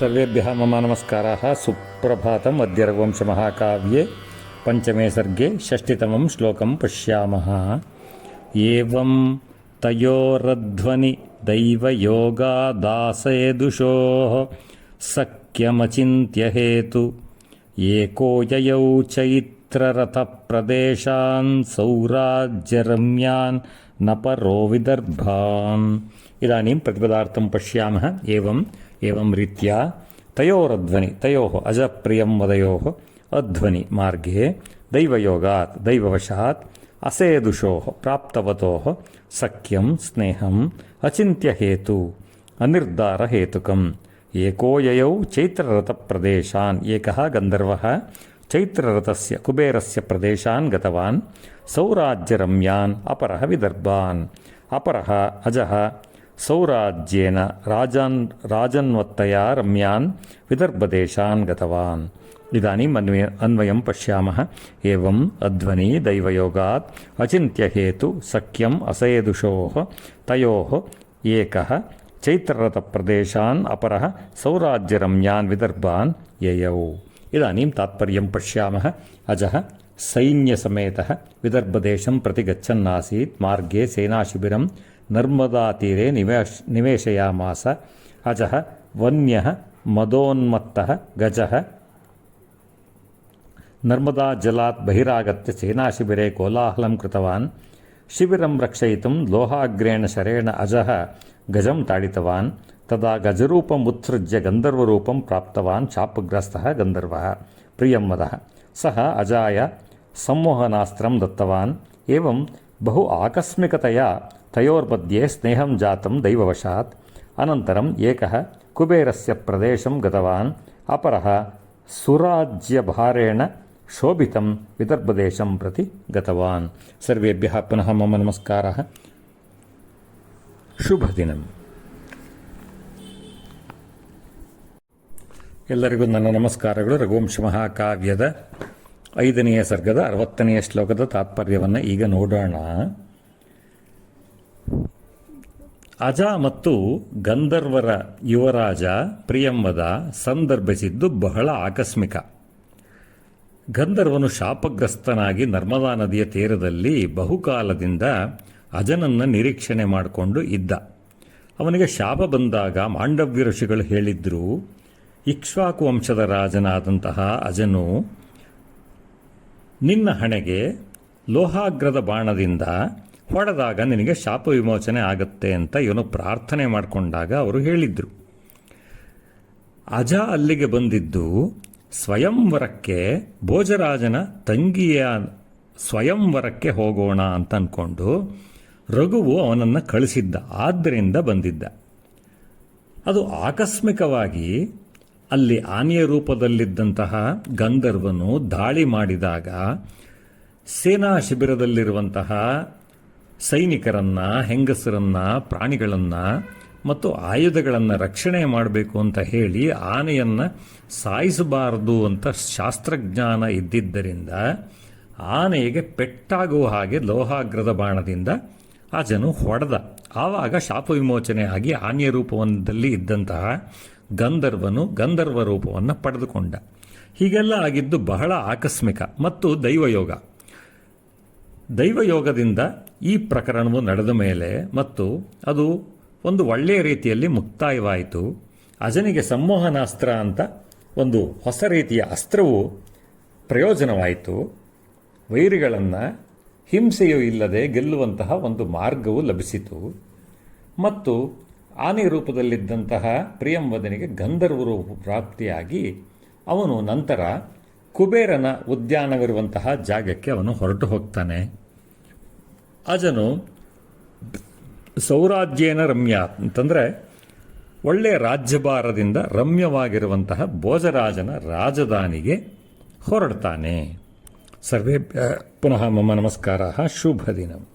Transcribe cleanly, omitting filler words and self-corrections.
सर्वेभ्यः मम नमस्काराः। सुप्रभातम्। अद्य रघुवंशमहाकाव्ये पञ्चमे सर्गे षष्टितमं श्लोकं पश्यामः। एवं तयोरध्वनि दैवयोगादासेदुषोः सख्यमचिन्त्य हेतु एको ययौ चैत्ररथप्रदेशान् सौराज्यरम्यान् न परो विदर्भान्। इदानीं प्रतिपदार्थं पश्यामः। एवं रीत्या तयोरध्वनि, तयोः अजप्रियं वदयोः अध्वनि मार्गे दैवयोगात् दैववशात् असेदुषोः प्राप्तवतोः सख्यं स्नेहम् अचिन्त्य हेतु अनिर्धारहेतुकम् एको ययौ चैत्ररथप्रदेशान्। एकः गन्धर्वः चैत्ररथस्य कुबेरस्य प्रदेशान् गतवान्। सौराज्यरम्यान् अपरः विदर्भान्। अपरः अजः सौराज्येन राजन्वत्तया रम्यान् विदर्भदेशान् गतवान्। इदानीम् अन्वयं पश्यामः। एवम् अध्वनि दैवयोगात् अचिन्त्य हेतु सख्यम् असेदुषोः तयोः एकः चैत्ररथप्रदेशान् अपरः सौराज्यरम्यान् विदर्भान् ययौ। इदानीं तात्पर्यं पश्यामः। अजः सैन्यसमेतः विदर्भदेशं प्रति गच्छन्नासीत्। मार्गे सेनाशिबिरं नर्मदातीरे निवेशयामास। अजः वन्यः मदोन्मत्तः गजः नर्मदाजलात् बहिरागत्य सेनाशिबिरे कोलाहलं कृतवान्। शिबिरं रक्षयितुं लोहाग्रेण शरेण अजः गजं ताडितवान्। तदा गजरूपम् उत्सृज्य गन्धर्वरूपं प्राप्तवान् शापग्रस्तः गन्धर्वः प्रियंवदः। सः अजाय सम्मोहनास्त्रं दत्तवान्। एवं बहु आकस्मिकतया तयोर्मध्ये स्नेहं जातं दैववशात्। अनन्तरम् एकः कुबेरस्य प्रदेशं गतवान्। अपरः सुराज्यभारेण शोभितं विदर्भदेशं प्रति गतवान्। सर्वेभ्यः पुनः मम नमस्कारः। ಶುಭದಿನಂ. ಎಲ್ಲರಿಗೂ ನನ್ನ ನಮಸ್ಕಾರಗಳು. ರಘುವಂಶ ಮಹಾಕಾವ್ಯದ 5ನೇ ಸರ್ಗದ 60ನೇ ಶ್ಲೋಕದ ತಾತ್ಪರ್ಯವನ್ನು ಈಗ ನೋಡೋಣ. ಅಜ ಮತ್ತು ಗಂಧರ್ವರ ಯುವರಾಜ ಪ್ರಿಯಂವದ ಸಂದರ್ಭಿಸಿದ್ದು ಬಹಳ ಆಕಸ್ಮಿಕ. ಗಂಧರ್ವನು ಶಾಪಗ್ರಸ್ತನಾಗಿ ನರ್ಮದಾ ನದಿಯ ತೀರದಲ್ಲಿ ಬಹುಕಾಲದಿಂದ ಅಜನನ್ನು ನಿರೀಕ್ಷಣೆ ಮಾಡಿಕೊಂಡು ಇದ್ದ. ಅವನಿಗೆ ಶಾಪ ಬಂದಾಗ ಮಾಂಡವ್ಯ ಋಷಿಗಳು ಹೇಳಿದ್ರು, ಇಕ್ಷ್ವಾಕು ವಂಶದ ರಾಜನಾದಂತಹ ಅಜನು ನಿನ್ನ ಹಣೆಗೆ ಲೋಹಾಗ್ರದ ಬಾಣದಿಂದ ಹೊಡೆದಾಗ ನಿನಗೆ ಶಾಪ ವಿಮೋಚನೆ ಆಗುತ್ತೆ ಅಂತ ಇವನು ಪ್ರಾರ್ಥನೆ ಮಾಡಿಕೊಂಡಾಗ ಅವರು ಹೇಳಿದ್ರು. ಅಜ ಅಲ್ಲಿಗೆ ಬಂದಿದ್ದು ಸ್ವಯಂವರಕ್ಕೆ, ಭೋಜರಾಜನ ತಂಗಿಯ ಸ್ವಯಂವರಕ್ಕೆ ಹೋಗೋಣ ಅಂತ ಅಂದ್ಕೊಂಡು ರಘುವು ಅವನನ್ನು ಕಳಿಸಿದ್ದ. ಆದ್ದರಿಂದ ಬಂದಿದ್ದ. ಅದು ಆಕಸ್ಮಿಕವಾಗಿ ಅಲ್ಲಿ ಆನೆಯ ರೂಪದಲ್ಲಿದ್ದಂತಹ ಗಂಧರ್ವನು ದಾಳಿ ಮಾಡಿದಾಗ ಸೇನಾ ಶಿಬಿರದಲ್ಲಿರುವಂತಹ ಸೈನಿಕರನ್ನು, ಹೆಂಗಸರನ್ನು, ಪ್ರಾಣಿಗಳನ್ನು ಮತ್ತು ಆಯುಧಗಳನ್ನು ರಕ್ಷಣೆ ಮಾಡಬೇಕು ಅಂತ ಹೇಳಿ ಆನೆಯನ್ನು ಸಾಯಿಸಬಾರದು ಅಂತ ಶಾಸ್ತ್ರಜ್ಞಾನ ಇದ್ದಿದ್ದರಿಂದ ಆನೆಗೆ ಪೆಟ್ಟಾಗುವ ಹಾಗೆ ಲೋಹಾಗ್ರದ ಬಾಣದಿಂದ ಅಜನು ಹೊಡೆದ. ಆವಾಗ ಶಾಪ ವಿಮೋಚನೆ ಆಗಿ ಆನೆಯ ರೂಪದಲ್ಲಿ ಇದ್ದಂತಹ ಗಂಧರ್ವನು ಗಂಧರ್ವ ರೂಪವನ್ನು ಪಡೆದುಕೊಂಡ. ಹೀಗೆಲ್ಲ ಆಗಿದ್ದು ಬಹಳ ಆಕಸ್ಮಿಕ ಮತ್ತು ದೈವಯೋಗ. ದೈವಯೋಗದಿಂದ ಈ ಪ್ರಕರಣವು ನಡೆದ ಮೇಲೆ ಮತ್ತು ಅದು ಒಂದು ಒಳ್ಳೆಯ ರೀತಿಯಲ್ಲಿ ಮುಕ್ತಾಯವಾಯಿತು. ಅಜನಿಗೆ ಸಂಮೋಹನಾಸ್ತ್ರ ಅಂತ ಒಂದು ಹೊಸ ರೀತಿಯ ಅಸ್ತ್ರವು ಪ್ರಯೋಜನವಾಯಿತು. ವೈರಿಗಳನ್ನು ಹಿಂಸೆಯೂ ಇಲ್ಲದೆ ಗೆಲ್ಲುವಂತಹ ಒಂದು ಮಾರ್ಗವು ಲಭಿಸಿತು. ಮತ್ತು ಆನೆ ರೂಪದಲ್ಲಿದ್ದಂತಹ ಪ್ರಿಯಂವದನಿಗೆ ಗಂಧರ್ವ ರೂಪ ಪ್ರಾಪ್ತಿಯಾಗಿ ಅವನು ನಂತರ ಕುಬೇರನ ಉದ್ಯಾನವಿರುವಂತಹ ಜಾಗಕ್ಕೆ ಅವನು ಹೊರಟು ಹೋಗ್ತಾನೆ. ಅಜನು ಸೌರಾಜ್ಯೇನ ರಮ್ಯ ಅಂತಂದರೆ ಒಳ್ಳೆಯ ರಾಜ್ಯಭಾರದಿಂದ ರಮ್ಯವಾಗಿರುವಂತಹ ಭೋಜರಾಜನ ರಾಜಧಾನಿಗೆ ಹೊರಡ್ತಾನೆ. ಸರ್ವೇ ಪುನಃ ಮಮ ನಮಸ್ಕಾರः. ಶುಭದಿನಂ.